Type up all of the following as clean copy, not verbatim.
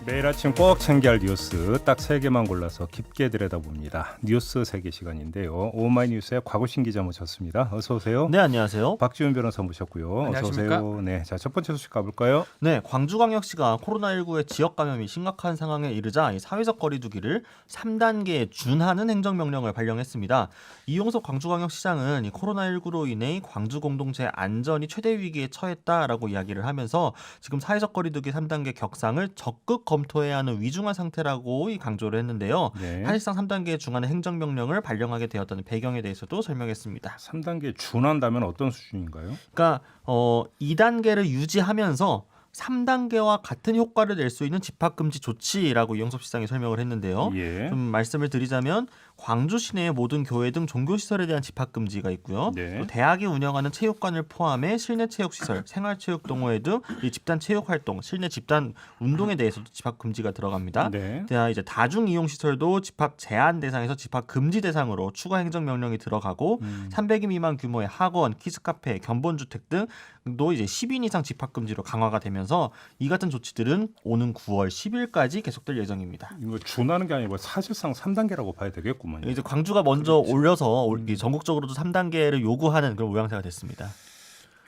매일 아침 꼭 챙겨야 할 뉴스 딱 3개만 골라서 깊게 들여다봅니다. 뉴스 세계 시간인데요. 오마이뉴스의 곽우신 기자 모셨습니다. 어서 오세요. 네, 안녕하세요. 박지훈 변호사 모셨고요. 어서 오세요. 네, 자, 첫 번째 소식 가볼까요? 네, 광주광역시가 코로나19의 지역 감염이 심각한 상황에 이르자 이 사회적 거리두기를 3단계에 준하는 행정명령을 발령했습니다. 이용석 광주광역시장은 이 코로나19로 인해 광주 공동체 안전이 최대 위기에 처했다라고 이야기를 하면서 지금 사회적 거리두기 3단계 격상을 적극 검토해야 하는 위중한 상태라고 강조를 했는데요. 네. 사실상 3단계에 준하는 행정명령을 발령하게 되었다는 배경에 대해서도 설명했습니다. 3단계에 준한다면 어떤 수준인가요? 그러니까 2단계를 유지하면서 3단계와 같은 효과를 낼 수 있는 집합금지 조치라고 이용섭 시장이 설명을 했는데요. 예. 좀 말씀을 드리자면 광주 시내의 모든 교회 등 종교시설에 대한 집합금지가 있고요. 네. 또 대학이 운영하는 체육관을 포함해 실내 체육시설, 생활체육 동호회 등 이 집단 체육활동, 실내 집단 운동에 대해서도 집합금지가 들어갑니다. 네. 이제 다중이용시설도 집합 제한 대상에서 집합금지 대상으로 추가 행정명령이 들어가고 300인 미만 규모의 학원, 키즈카페, 견본주택 등도 이제 10인 이상 집합금지로 강화가 되면서 이 같은 조치들은 오는 9월 10일까지 계속될 예정입니다. 이거 준하는 게 아니고 사실상 3단계라고 봐야 되겠구만요. 이제 광주가 먼저 올려서 전국적으로도 3단계를 요구하는 그런 모양새가 됐습니다.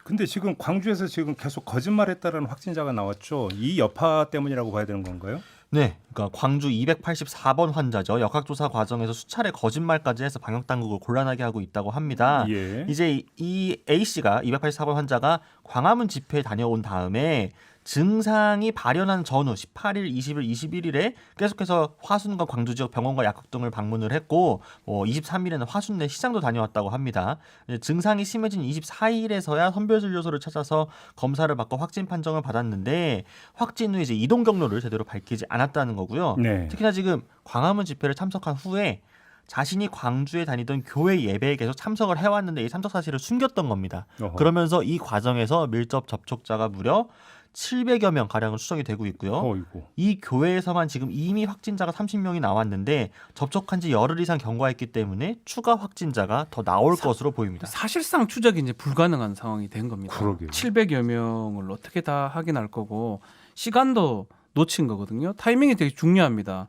근데 지금 광주에서 지금 계속 거짓말했다는 확진자가 나왔죠. 이 여파 때문이라고 봐야 되는 건가요? 네, 그러니까 광주 284번 환자죠. 역학조사 과정에서 수차례 거짓말까지 해서 방역 당국을 곤란하게 하고 있다고 합니다. 예. 이제 이 A 씨가 284번 환자가 광화문 집회에 다녀온 다음에 증상이 발현한 전후 18일, 20일, 21일에 계속해서 화순과 광주 지역 병원과 약국 등을 방문을 했고 23일에는 화순 내 시장도 다녀왔다고 합니다. 증상이 심해진 24일에서야 선별진료소를 찾아서 검사를 받고 확진 판정을 받았는데 확진 후 이제 이동 경로를 제대로 밝히지 않았다는 거고요. 네. 특히나 지금 광화문 집회를 참석한 후에 자신이 광주에 다니던 교회 예배에 계속 참석을 해왔는데 이 참석 사실을 숨겼던 겁니다. 어허. 그러면서 이 과정에서 밀접 접촉자가 무려 700여 명 가량은 추정이 되고 있고요. 어이구. 이 교회에서만 지금 이미 확진자가 30명이 나왔는데 접촉한 지 열흘 이상 경과했기 때문에 추가 확진자가 더 나올 것으로 보입니다. 사실상 추적이 이제 불가능한 상황이 된 겁니다. 그러게요. 700여 명을 어떻게 다 확인할 거고 시간도 놓친 거거든요. 타이밍이 되게 중요합니다.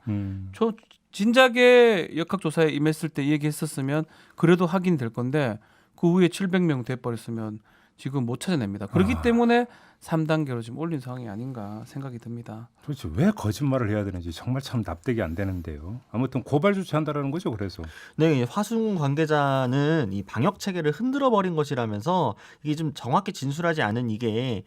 저 진작에 역학조사에 임했을 때 얘기했었으면 그래도 확인될 건데 그 후에 700명 돼버렸으면 지금 못 찾아냅니다. 그렇기 때문에 3단계로 지금 올린 상황이 아닌가 생각이 듭니다. 도대체 왜 거짓말을 해야 되는지 정말 참 납득이 안 되는데요. 아무튼 고발 조치한다라는 거죠. 그래서 네, 화순 관계자는 이 방역 체계를 흔들어 버린 것이라면서 이게 좀 정확히 진술하지 않은 이게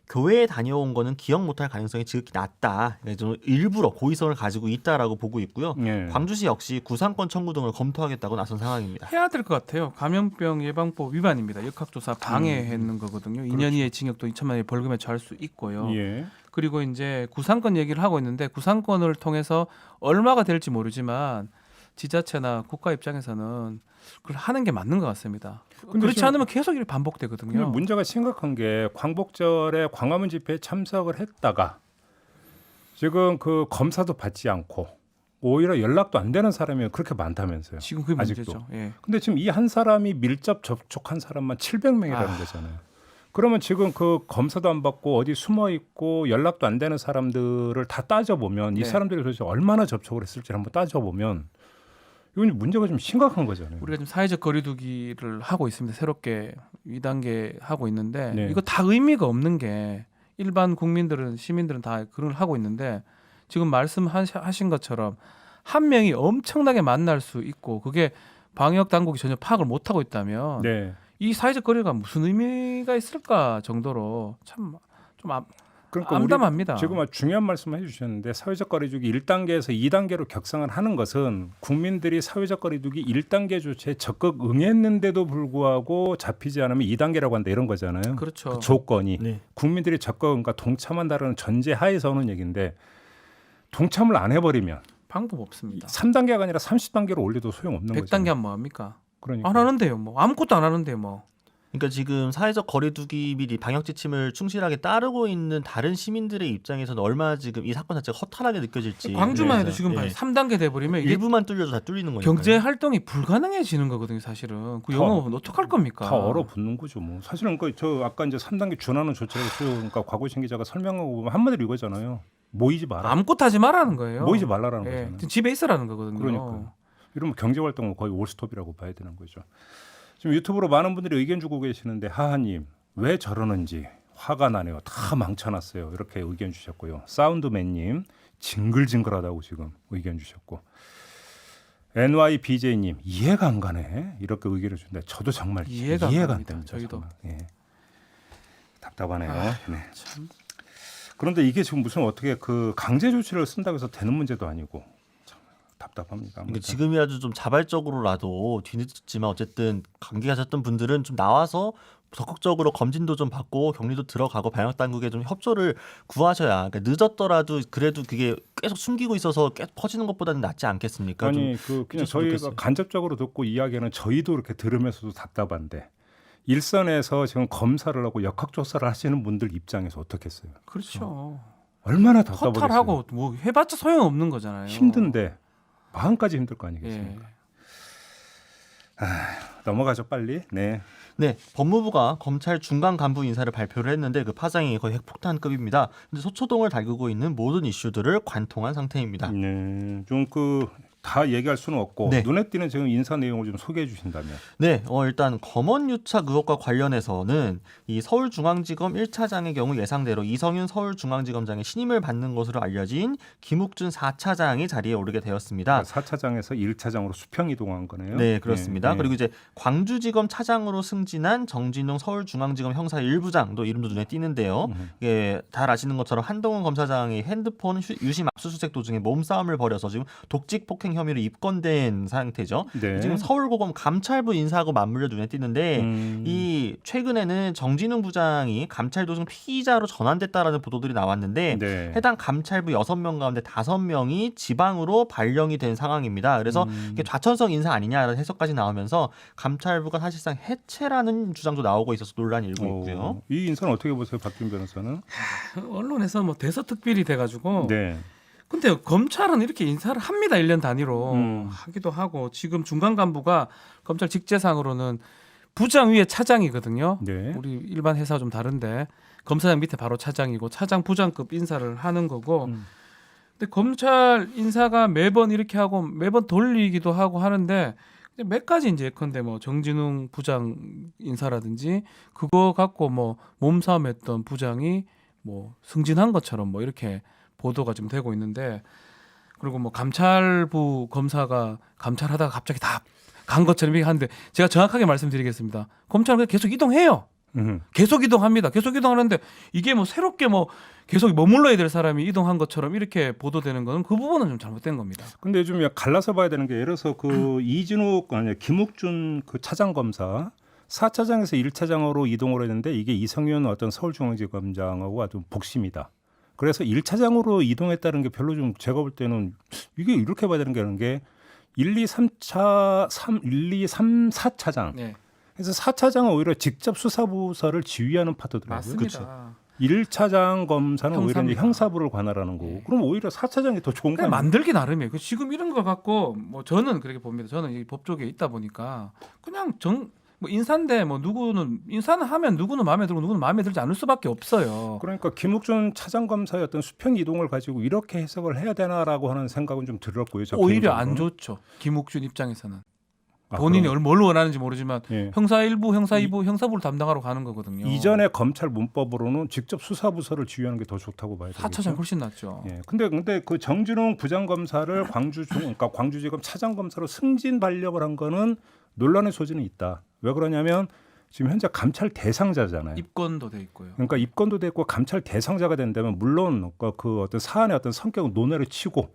교회에 다녀온 거는 기억 못할 가능성이 지극히 낮다. 좀 일부러 고의성을 가지고 있다라고 보고 있고요. 예. 광주시 역시 구상권 청구 등을 검토하겠다고 나선 상황입니다. 해야 될 것 같아요. 감염병 예방법 위반입니다. 역학조사 방해했는 거거든요. 2년 이하의 징역도 2천만 원의 벌금에 처할 수 있고요. 예. 그리고 이제 구상권 얘기를 하고 있는데 구상권을 통해서 얼마가 될지 모르지만 지자체나 국가 입장에서는 그걸 하는 게 맞는 것 같습니다. 그렇지 않으면 계속 이렇게 반복되거든요. 근데 문제가 심각한 게 광복절에 광화문 집회에 참석을 했다가 지금 그 검사도 받지 않고 오히려 연락도 안 되는 사람이 그렇게 많다면서요. 지금 그게 아직도. 문제죠. 예. 근데 지금 이 한 사람이 밀접 접촉한 사람만 700명이라는 거잖아요. 그러면 지금 그 검사도 안 받고 어디 숨어 있고 연락도 안 되는 사람들을 다 따져보면 이 네. 사람들이 도대체 얼마나 접촉을 했을지 한번 따져보면 이건 문제가 좀 심각한 거잖아요. 우리가 지금 사회적 거리두기를 하고 있습니다. 새롭게 2단계 하고 있는데 네. 이거 다 의미가 없는 게 일반 국민들은 시민들은 다 그런 걸 하고 있는데 지금 말씀하신 것처럼 한 명이 엄청나게 만날 수 있고 그게 방역 당국이 전혀 파악을 못 하고 있다면 네. 이 사회적 거리가 무슨 의미가 있을까 정도로 참 좀 그러니까 암담합니다. 우리 지금 아주 중요한 말씀을 해주셨는데 사회적 거리두기 1단계에서 2단계로 격상을 하는 것은 국민들이 사회적 거리두기 1단계 조치에 적극 응했는데도 불구하고 잡히지 않으면 2단계라고 한다 이런 거잖아요. 그렇죠. 그 조건이 네. 국민들이 적극 그러니까 동참한다는 전제 하에서 오는 얘기인데 동참을 안 해버리면 방법 없습니다. 3단계가 아니라 30단계로 올려도 소용없는 100단계 거죠. 하면 뭐합니까? 그러니까. 안 하는데요. 뭐 아무것도 안 하는데 뭐. 그러니까 지금 사회적 거리두기 및 이 방역 지침을 충실하게 따르고 있는 다른 시민들의 입장에서는 얼마나 지금 이 사건 자체가 허탈하게 느껴질지. 광주만 해도 네. 지금 네. 3단계 돼버리면 이게 일부만 뚫려도 다 뚫리는 거니까. 경제 활동이 불가능해지는 거거든요. 사실은 그 영업은 어떡할 겁니까? 다 얼어붙는 거죠. 뭐 사실은 저 아까 이제 3단계 준하는 조치라고 그러니까 곽우신 기자가 설명하고 보면 한마디로 이거잖아요. 모이지 마라. 아무것도 하지 말라는 거예요. 모이지 말라라는 예, 거잖아요. 집에 있으라는 거거든요. 그러니까요. 이러면 경제 활동은 거의 올스톱이라고 봐야 되는 거죠. 지금 유튜브로 많은 분들이 의견 주고 계시는데 하하님 왜 저러는지 화가 나네요. 다 망쳐놨어요. 이렇게 의견 주셨고요. 사운드맨님 징글징글하다고 지금 의견 주셨고 NYBJ님 이해가 안 가네 이렇게 의견을 주는데 저도 정말 이해가 안 안 갑니다. 됩니다. 저희도. 정말. 예. 답답하네요. 아, 네. 참. 그런데 이게 지금 무슨 어떻게 그 강제 조치를 쓴다고 해서 되는 문제도 아니고 참 답답합니다. 그러니까 지금이라도 좀 자발적으로라도 뒤늦지만 어쨌든 감기 가셨던 분들은 좀 나와서 적극적으로 검진도 좀 받고 격리도 들어가고 방역 당국에 좀 협조를 구하셔야. 그러니까 늦었더라도 그래도 그게 계속 숨기고 있어서 계속 퍼지는 것보다는 낫지 않겠습니까? 아니 그 그냥 해줬으면 저희가 좋겠어요. 간접적으로 듣고 이야기하는 저희도 이렇게 들으면서도 답답한데 일선에서 지금 검사를 하고 역학조사를 하시는 분들 입장에서 어떻겠어요? 그렇죠. 얼마나 답답하겠어요. 허탈하고 뭐 해봤자 소용 없는 거잖아요. 힘든데 마음까지 힘들 거 아니겠습니까? 예. 넘어가죠 빨리. 네. 네, 법무부가 검찰 중간 간부 인사를 발표를 했는데 그 파장이 거의 핵폭탄급입니다. 근데 소초동을 달구고 있는 모든 이슈들을 관통한 상태입니다. 네. 좀 그 다 얘기할 수는 없고 네. 눈에 띄는 지금 인사 내용을 좀 소개해 주신다면. 네, 일단 검언유착 의혹과 관련해서는 이 서울중앙지검 1차장의 경우 예상대로 이성윤 서울중앙지검장의 신임을 받는 것으로 알려진 김욱준 4차장이 자리에 오르게 되었습니다. 4차장에서 1차장으로 수평 이동한 거네요. 네, 그렇습니다. 네. 그리고 이제 광주지검 차장으로 승진한 정진웅 서울중앙지검 형사 1부장도 이름도 눈에 띄는데요. 예, 잘 아시는 것처럼 한동훈 검사장이 핸드폰 유심 압수수색 도중에 몸싸움을 벌여서 지금 독직 폭행 혐의로 입건된 상태죠. 네. 지금 서울고검 감찰부 인사하고 맞물려 눈에 띄는데 이 최근에는 정진웅 부장이 감찰 도중 피의자로 전환됐다라는 보도들이 나왔는데 네. 해당 감찰부 6명 가운데 5명이 지방으로 발령이 된 상황입니다. 그래서 이게 좌천성 인사 아니냐라는 해석까지 나오면서 감찰부가 사실상 해체라는 주장도 나오고 있어서 논란이 일고 있고요. 이 인사는 어떻게 보세요, 박준 변호사는? 언론에서 뭐 대서특필이 돼가지고. 네. 근데 검찰은 이렇게 인사를 합니다. 1년 단위로 하기도 하고 지금 중간 간부가 검찰 직제상으로는 부장 위에 차장이거든요. 네. 우리 일반 회사와 좀 다른데 검사장 밑에 바로 차장이고 차장 부장급 인사를 하는 거고. 근데 검찰 인사가 매번 이렇게 하고 매번 돌리기도 하고 하는데 몇 가지 이제 예컨대 뭐 정진웅 부장 인사라든지 그거 갖고 뭐 몸싸움했던 부장이 뭐 승진한 것처럼 뭐 이렇게 보도가 좀 되고 있는데 그리고 뭐 감찰부 검사가 감찰하다가 갑자기 다 간 것처럼 이렇게 하는데 제가 정확하게 말씀드리겠습니다. 검찰은 계속 이동해요. 계속 이동합니다. 계속 이동하는데 이게 뭐 새롭게 뭐 계속 머물러야 될 사람이 이동한 것처럼 이렇게 보도되는 거는 그 부분은 좀 잘못된 겁니다. 근데 좀 갈라서 봐야 되는 게 예를 들어서 그 이진욱 아니 김욱준 그 차장 검사 4차장에서 1차장으로 이동을 했는데 이게 이성윤 어떤 서울중앙지검장하고 아주 복심이다. 그래서 1차장으로 이동했다는 게 별로 좀 제가 볼 때는 이게 이렇게 봐야 되는 게 1, 2, 3차 1, 2, 3, 4차장. 네. 그래서 4차장은 오히려 직접 수사부서를 지휘하는 파트더라고요. 맞습니다. 1차장 검사는 오히려 이제 형사입니다. 형사부를 관할하는 거고. 네. 그럼 오히려 4차장이 더 좋은 그냥 거예요. 만들기 나름이에요. 지금 이런 거 갖고 뭐 저는 그렇게 봅니다. 저는 이 법 쪽에 있다 보니까 그냥 뭐 인사인데 뭐 누구는 인사는 하면 누구는 마음에 들고 누구는 마음에 들지 않을 수밖에 없어요. 그러니까 김욱준 차장 검사의 어떤 수평 이동을 가지고 이렇게 해석을 해야 되나라고 하는 생각은 좀 들었고요. 저 오히려 안 개인적으로. 좋죠. 김욱준 입장에서는 아, 본인이 그럼. 뭘 원하는지 모르지만 예. 형사 1부, 형사 2부, 형사부를 담당하러 가는 거거든요. 이전에 검찰 문법으로는 직접 수사부서를 지휘하는 게 더 좋다고 봐야 되겠죠. 4차장 훨씬 낫죠. 예. 근데 그 정진웅 부장검사를 그러니까 광주지검 차장검사로 승진 발령을 한 거는 논란의 소지는 있다. 왜 그러냐면 지금 현재 감찰 대상자잖아요. 입건도 돼 있고요. 그러니까 입건도 됐고 감찰 대상자가 된다면 물론 그 어떤 사안의 어떤 성격은 논외로 치고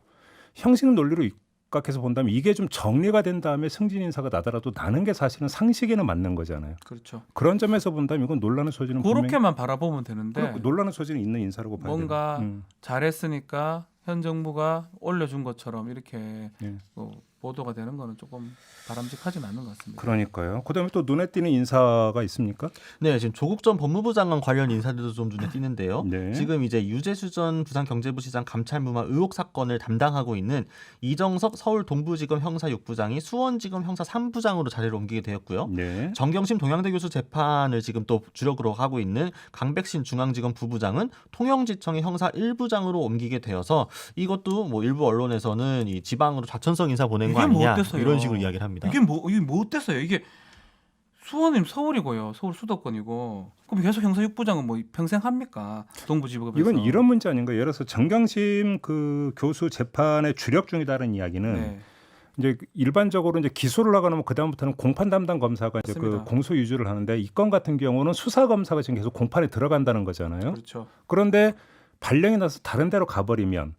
형식 논리로 입각해서 본다면 이게 좀 정리가 된 다음에 승진 인사가 나더라도 나는 게 사실은 상식에는 맞는 거잖아요. 그렇죠. 그런 점에서 본다면 이건 논란의 소지는 그렇게만 바라보면 되는데 분명히 논란의 소지는 있는 인사라고 봐야 뭔가 돼요. 잘했으니까 현 정부가 올려준 것처럼 이렇게 예. 뭐 보도가 되는 거는 조금 바람직하지는 않는 것 같습니다. 그러니까요. 그다음에 또 눈에 띄는 인사가 있습니까? 네, 지금 조국 전 법무부 장관 관련 인사들도 좀 눈에 띄는데요. 네. 지금 이제 유재수 전 부산경제부시장 감찰무마 의혹 사건을 담당하고 있는 이정석 서울 동부지검 형사 6부장이 수원지검 형사 3부장으로 자리를 옮기게 되었고요. 네. 정경심 동양대 교수 재판을 지금 또 주력으로 하고 있는 강백신 중앙지검 부부장은 통영지청의 형사 1부장으로 옮기게 되어서 이것도 뭐 일부 언론에서는 이 지방으로 좌천성 인사 보낸 거 이게 뭐 아니냐 어땠어요? 이런 식으로 이야기를 합니다. 이게 뭐 어땠어요? 이게 수원은 서울이고요. 서울 수도권이고. 그럼 계속 형사 6부장은 뭐 평생 합니까? 동부지법에서. 이건 이런 문제 아닌가? 예를 들어서 정경심 그 교수 재판의 주력 중이다라는 이야기는 네. 이제 일반적으로 이제 기소를 하거나 그 다음부터는 공판 담당 검사가 이제 그 맞습니다. 공소 유지를 하는데 이 건 같은 경우는 수사 검사가 지금 계속 공판에 들어간다는 거잖아요. 그렇죠. 그런데 발령이 나서 다른 데로 가버리면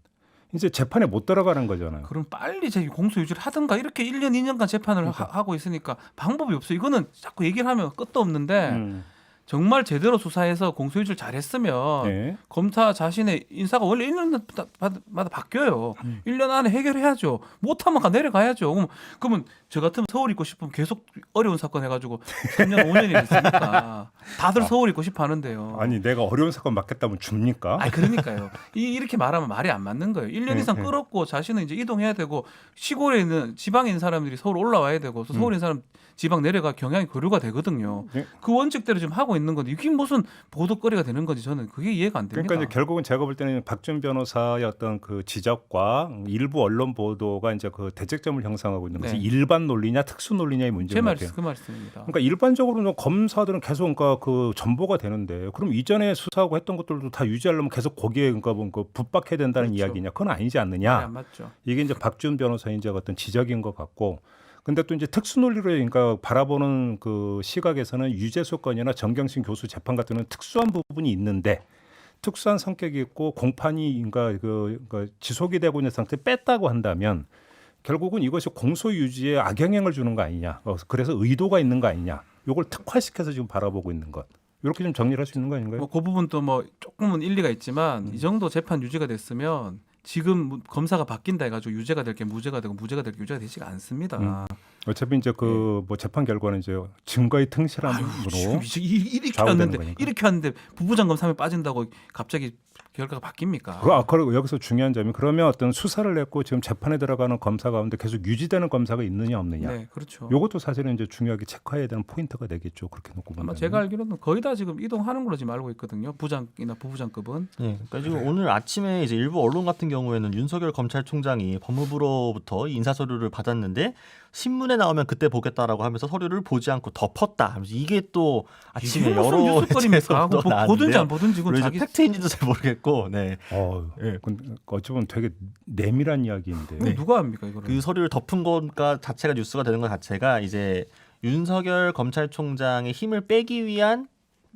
이제 재판에 못 들어가는 거잖아요. 그럼 빨리 제 공소 유지를 하든가 이렇게 1년 2년간 재판을 그러니까. 하고 있으니까 방법이 없어요. 이거는 자꾸 얘기를 하면 끝도 없는데 음. 정말 제대로 수사해서 공소 유지를 잘했으면 네. 검사 자신의 인사가 원래 1년마다 바뀌어요. 1년 안에 해결해야죠. 못하면 내려가야죠. 그러면 저 같으면 서울 있고 싶으면 계속 어려운 사건 해가지고 3년 5년이 됐으니까 다들 서울 있고 싶어 하는데요. 아니 내가 어려운 사건 맡겠다면 줍니까? 아니 그러니까요. 이렇게 말하면 말이 안 맞는 거예요. 1년 이상 네. 끌었고 자신은 이제 이동해야 되고 시골에 있는 지방에 있는 사람들이 서울 올라와야 되고 또 서울에 있는 사람 지방 내려가 경향이 교류가 되거든요. 네. 그 원칙대로 지금 하고 있는 건데 이게 무슨 보도거리가 되는 건지 저는 그게 이해가 안 됩니다. 그러니까 이제 결국은 제가 볼 때는 박준 변호사의 어떤 그 지적과 일부 언론 보도가 이제 그 대책점을 형성하고 있는 것이 네. 일반 논리냐 특수 논리냐의 제 문제인 것 같아요. 말씀 그 말씀입니다. 그러니까 일반적으로는 검사들은 계속 그러니까 그 전보가 되는데 그럼 이전에 수사하고 했던 것들도 다 유지하려면 계속 거기에 그러니까 뭔가 붙박해야 된다는 그렇죠. 이야기냐? 그건 아니지 말이 않느냐? 안 맞죠. 이게 이제 박준 변호사의 이제 어떤 지적인 것 같고. 근데 또 이제 특수 논리로 그러니까 바라보는 그 시각에서는 유재수 건이나 정경심 교수 재판 같은 경우는 특수한 부분이 있는데 특수한 성격이 있고 공판이 그러니까 지속이 되고 있는 상태에 뺐다고 한다면 결국은 이것이 공소 유지에 악영향을 주는 거 아니냐. 그래서 의도가 있는 거 아니냐. 이걸 특화시켜서 지금 바라보고 있는 것. 이렇게 좀 정리를 할 수 있는 거 아닌가요? 뭐 그 부분도 뭐 조금은 일리가 있지만 이 정도 재판 유지가 됐으면 지금 검사가 바뀐다 해가지고 유죄가 될 게 무죄가 되고 무죄가 될 게 유죄가 되지가 않습니다. 어차피 이제 그 뭐 재판 결과는 이제 증거의 퉁실함으로 지금 이렇게 좌우되는 왔는데 거니까. 이렇게 왔는데 부부장검 3에 빠진다고 갑자기 결과가 바뀝니까? 그리고 여기서 중요한 점이 그러면 어떤 수사를 했고 지금 재판에 들어가는 검사 가운데 계속 유지되는 검사가 있느냐 없느냐. 네, 그렇죠. 요것도 사실은 이제 중요하게 체크해야 되는 포인트가 되겠죠. 그렇게 놓고 아마 보면. 제가 알기로는 거의 다 지금 이동하는 걸로 지금 알고 있거든요. 부장이나 부부장급은. 네, 그러니까 지금 오늘 아침에 이제 일부 언론 같은 경우에는 윤석열 검찰총장이 법무부로부터 인사 서류를 받았는데 신문에 나오면 그때 보겠다라고 하면서 서류를 보지 않고 덮었다. 하면서 이게 또 아침에 이게 무슨 여러 뉴스거리입니까? 데서 또 보든지 안 나왔는데요. 보든지 그건 그래서 자기 팩트인지도 잘 모르겠고, 네. 근데 어찌 보면 되게 내밀한 이야기인데. 이거 누가 합니까 이거를? 그 서류를 덮은 것과 자체가 뉴스가 되는 것 자체가 이제 윤석열 검찰총장의 힘을 빼기 위한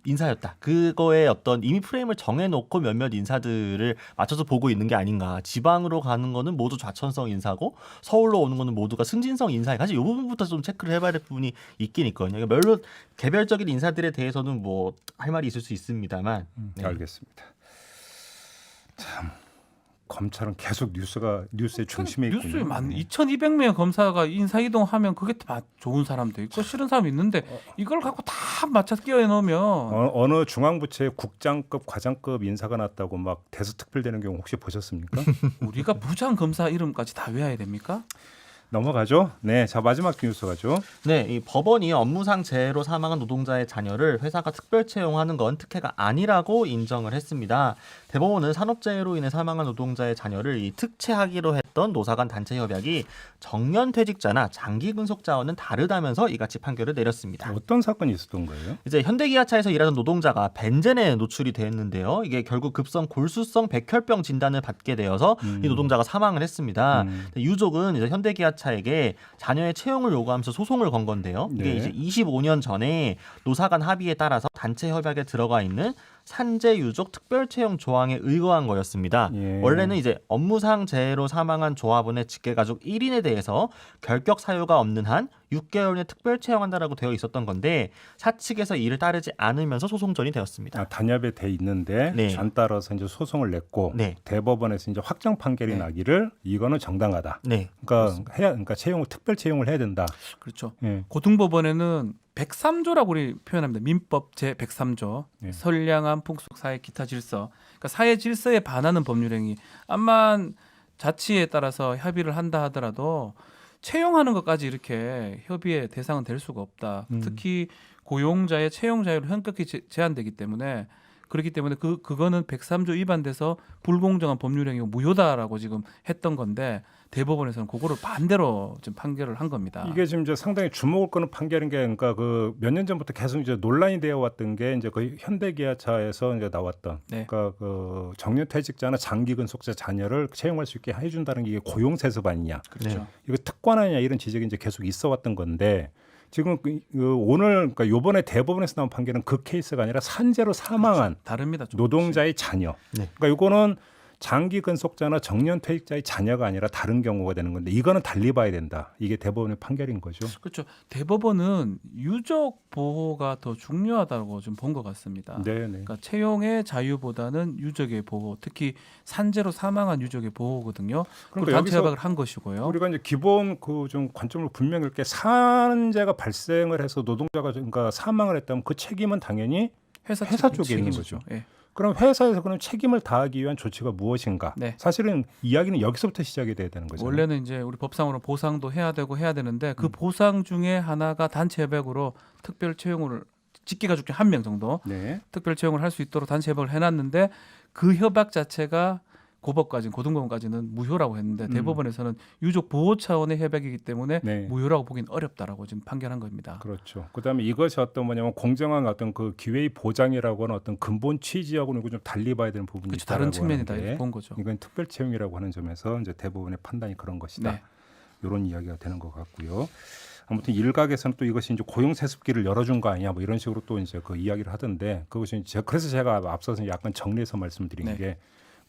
인사였다. 그거에 어떤 이미 프레임을 정해놓고 몇몇 인사들을 맞춰서 보고 있는 게 아닌가. 지방으로 가는 거는 모두 좌천성 인사고 서울로 오는 거는 모두가 승진성 인사에 사실 이 부분부터 좀 체크를 해봐야 될 부분이 있긴 있거든요. 그러니까 물론 개별적인 인사들에 대해서는 뭐 할 말이 있을 수 있습니다만. 네. 알겠습니다. 참 검찰은 계속 뉴스의 중심에 있군요. 뉴스에 2,200명의 검사가 인사 이동하면 그게 다 좋은 사람도 있고 싫은 사람이 있는데 이걸 갖고 다 맞춰 끼워 넣으면 어느 중앙부처의 국장급, 과장급 인사가 났다고 막 대서특필되는 경우 혹시 보셨습니까? 우리가 부장 검사 이름까지 다 외워야 됩니까? 넘어가죠. 네, 자 마지막 뉴스 가죠. 네, 이 법원이 업무상 재해로 사망한 노동자의 자녀를 회사가 특별 채용하는 건 특혜가 아니라고 인정을 했습니다. 대법원은 산업재해로 인해 사망한 노동자의 자녀를 이 특채하기로 했던 노사 간 단체 협약이 정년퇴직자나 장기 근속자와는 다르다면서 이같이 판결을 내렸습니다. 어떤 사건이 있었던 거예요? 이제 현대기아차에서 일하던 노동자가 벤젠에 노출이 됐는데요. 이게 결국 급성 골수성 백혈병 진단을 받게 되어서 이 노동자가 사망을 했습니다. 유족은 이제 현대기아차에게 자녀의 채용을 요구하면서 소송을 건 건데요. 이게 네. 이제 25년 전에 노사 간 합의에 따라서 단체 협약에 들어가 있는 산재 유족 특별 채용 조항에 의거한 거였습니다. 예. 원래는 이제 업무상 재해로 사망한 조합원의 직계가족 1인에 대해서 결격 사유가 없는 한 6개월 내 특별 채용한다라고 되어 있었던 건데 사측에서 이를 따르지 않으면서 소송전이 되었습니다. 단협에 돼 있는데 네. 안 따라서 이제 소송을 냈고 네. 대법원에서 이제 확정 판결이 네. 나기를 이거는 정당하다. 네. 그러니까 채용을 특별 채용을 해야 된다. 그렇죠. 예. 고등법원에는 103조라고 우리 표현합니다. 민법 제 103조 네. 선량한 풍속 사회 기타 질서. 그러니까 사회 질서에 반하는 법률행위. 암만 자치에 따라서 협의를 한다 하더라도 채용하는 것까지 이렇게 협의의 대상은 될 수가 없다. 특히 고용자의 채용 자유를 현격히 제한되기 때문에 그렇기 때문에 그거는 103조 위반돼서 불공정한 법률행위가 무효다라고 지금 했던 건데 대법원에서는 그거를 반대로 지금 판결을 한 겁니다. 이게 지금 이제 상당히 주목을 끄는 판결인 게 그러니까 그 몇 년 전부터 계속 이제 논란이 되어 왔던 게 이제 그 현대기아차에서 이제 나왔던 네. 그러니까 그 정년퇴직자나 장기근속자 자녀를 채용할 수 있게 해준다는 게 이게 고용세습 아니냐, 그렇죠. 이거 특권 아니냐 이런 지적이 이제 계속 있어 왔던 건데 지금 오늘 그러니까 요번에 대법원에서 나온 판결은 그 케이스가 아니라 산재로 사망한 다릅니다. 조금씩. 노동자의 자녀. 네. 그러니까 이거는 장기 근속자나 정년 퇴직자의 자녀가 아니라 다른 경우가 되는 건데 이거는 달리 봐야 된다. 이게 대법원의 판결인 거죠. 그렇죠. 대법원은 유족 보호가 더 중요하다고 좀 본 것 같습니다. 네, 네. 그러니까 채용의 자유보다는 유족의 보호, 특히 산재로 사망한 유족의 보호거든요. 그리고 그러니까 단체 여기서 협약을 한 것이고요. 우리가 이제 기본 그 좀 관점을 분명히 이렇게 산재가 발생을 해서 노동자가 그러니까 사망을 했다면 그 책임은 당연히 회사 쪽에 있는 책임이죠. 거죠. 예. 그럼 회사에서 그럼 책임을 다하기 위한 조치가 무엇인가? 네. 사실은 이야기는 여기서부터 시작이 돼야 되는 거죠. 원래는 이제 우리 법상으로 보상도 해야 되고 해야 되는데 그 보상 중에 하나가 단체 협약으로 특별 채용을 직계가족 중 한 명 정도 네. 특별 채용을 할 수 있도록 단체 협약을 해놨는데 그 협약 자체가 고등법원까지는 무효라고 했는데 대법원에서는 유족 보호 차원의 협약이기 때문에 네. 무효라고 보기는 어렵다라고 지금 판결한 겁니다. 그렇죠. 그다음에 이것이 어떤 뭐냐면 공정한 어떤 그 기회의 보장이라고 하는 어떤 근본 취지하고는 이거 좀 달리 봐야 되는 부분이 그렇죠. 있다라고 다른 측면이다 하는데 이렇게 본 거죠. 이건 특별 채용이라고 하는 점에서 이제 대법원의 판단이 그런 것이다. 네. 이런 이야기가 되는 것 같고요. 아무튼 일각에서는 또 이것이 이제 고용 세습기를 열어준 거 아니냐 뭐 이런 식으로 또 이제 그 이야기를 하던데 그것이 그래서 제가 앞서서 약간 정리해서 말씀드린 네. 게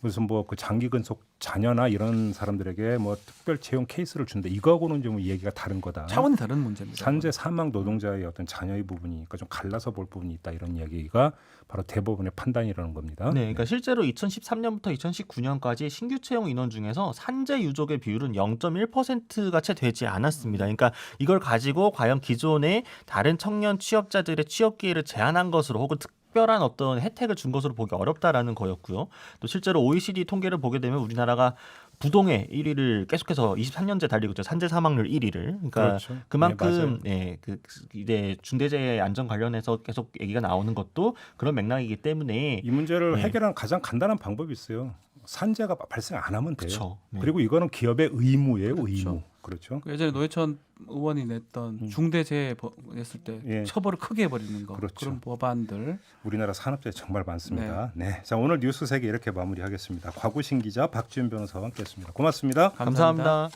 무슨 뭐 그 장기 근속 자녀나 이런 사람들에게 뭐 특별 채용 케이스를 준다 이거하고는 좀 얘기가 다른 거다. 차원이 다른 문제입니다. 산재 사망 노동자의 어떤 자녀의 부분이니까 좀 갈라서 볼 부분이 있다 이런 이야기가 바로 대법원의 판단이라는 겁니다. 네, 그러니까 실제로 2013년부터 2019년까지 신규 채용 인원 중에서 산재 유족의 비율은 0.1%가 채 되지 않았습니다. 그러니까 이걸 가지고 과연 기존의 다른 청년 취업자들의 취업 기회를 제한한 것으로 혹은 특별한 어떤 혜택을 준 것으로 보기 어렵다라는 거였고요. 또 실제로 OECD 통계를 보게 되면 우리나라가 부동의 1위를 계속해서 23년째 달리고 있죠. 산재 사망률 1위를. 그러니까 그렇죠. 그만큼 그 이제 중대재해 안전 관련해서 계속 얘기가 나오는 것도 그런 맥락이기 때문에 이 문제를 네. 해결하는 가장 간단한 방법이 있어요. 산재가 발생 안 하면 돼요. 그렇죠. 네. 그리고 이거는 기업의 의무예요, 의무. 그렇죠. 예전에 노회찬 의원이 냈던 중대재해 냈을 때 예. 처벌을 크게 해버리는 거 그렇죠. 그런 법안들. 우리나라 산업재해 정말 많습니다. 네. 자, 오늘 뉴스 세계 이렇게 마무리하겠습니다. 곽우신 기자, 박지훈 변호사와 함께했습니다. 고맙습니다. 감사합니다.